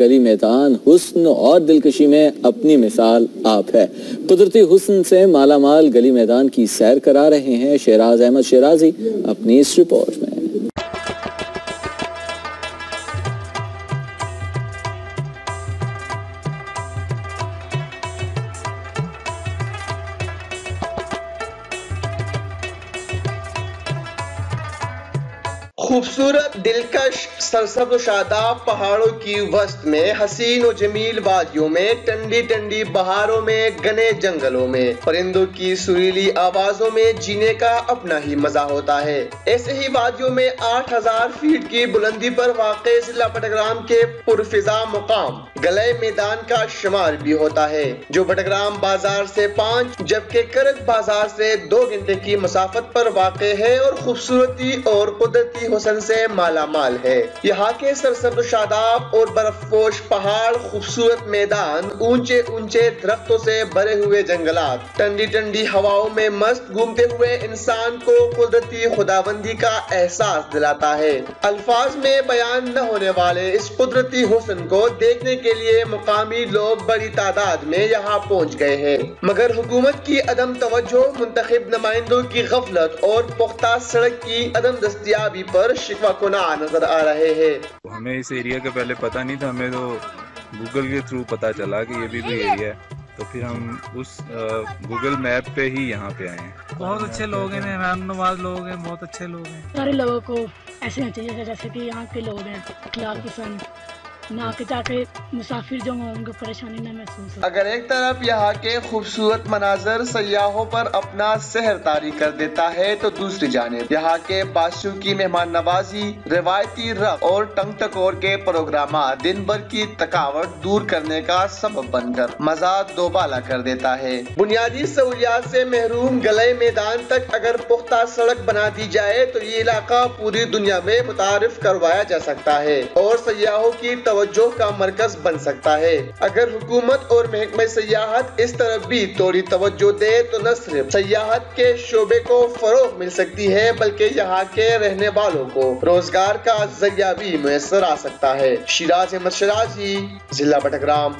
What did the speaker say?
گلی میدان حسن اور دلکشی میں اپنی مثال آپ ہے۔ قدرتی حسن سے مالا مال گلی میدان کی سیر کرا رہے ہیں شہراز احمد شیرازی اپنی اس رپورٹ میں۔ خوبصورت دلکش سرسبز و شاداب پہاڑوں کی وسط میں حسین و جمیل وادیوں میں ٹھنڈی ٹھنڈی بہاروں میں گھنے جنگلوں میں پرندوں کی سریلی آوازوں میں جینے کا اپنا ہی مزہ ہوتا ہے۔ ایسے ہی وادیوں میں 8000 فیٹ کی بلندی پر واقع ضلع بٹگرام کے پرفضا مقام گلے میدان کا شمار بھی ہوتا ہے، جو بٹگرام بازار سے 5 جبکہ کرک بازار سے 2 گھنٹے کی مسافت پر واقع ہے اور خوبصورتی اور قدرتی حسن سے مالا مال ہے۔ یہاں کے سرسبز و شاداب اور برف پوش پہاڑ، خوبصورت میدان، اونچے اونچے درختوں سے بھرے ہوئے جنگلات، ٹھنڈی ٹھنڈی ہواؤں میں مست گھومتے ہوئے انسان کو قدرتی خداوندی کا احساس دلاتا ہے۔ الفاظ میں بیان نہ ہونے والے اس قدرتی حسن کو دیکھنے کے لیے مقامی لوگ بڑی تعداد میں یہاں پہنچ گئے ہیں، مگر حکومت کی عدم توجہ، منتخب نمائندوں کی غفلت اور پختہ سڑک کی عدم دستیابی پر شکوہ کناں نظر آ رہے ہیں۔ ہمیں اس ایریا کا پہلے پتہ نہیں تھا، ہمیں تو گوگل کے تھرو پتہ چلا کہ یہ بھی کوئی ایریا ہے، تو پھر ہم اس گوگل میپ پہ ہی یہاں پہ آئے ہیں۔ بہت اچھے لوگ ہیں، مہمان نواز لوگ ہیں، بہت اچھے لوگ ہیں۔ سارے لوگوں کو ایسے ہونا چاہیے جیسے کہ یہاں کے لوگ ہیں، اخلاق پسند، نہ کہ تاکہ مسافر جو ہوں ان کو پریشانی نہ محسوس ہو۔ اگر ایک طرف یہاں کے خوبصورت مناظر سیاحوں پر اپنا سحر طاری کر دیتا ہے، تو دوسری جانب یہاں کے باشیوں کی مہمان نوازی، روایتی رقص اور ٹنگ ٹکور کے پروگرامات دن بھر کی تھکاوٹ دور کرنے کا سبب بن کر مزہ دوبالا کر دیتا ہے۔ بنیادی سہولیات سے محروم گلے میدان تک اگر پختہ سڑک بنا دی جائے تو یہ علاقہ پوری دنیا میں متعارف کروایا جا سکتا ہے اور سیاحوں کی توجہ کا مرکز بن سکتا ہے۔ اگر حکومت اور محکمہ سیاحت اس طرف بھی تھوڑی توجہ دے تو نہ صرف سیاحت کے شعبے کو فروغ مل سکتی ہے بلکہ یہاں کے رہنے والوں کو روزگار کا ذریعہ بھی میسر آ سکتا ہے۔ شیراز احمد شیرازی، ضلع بٹگرام۔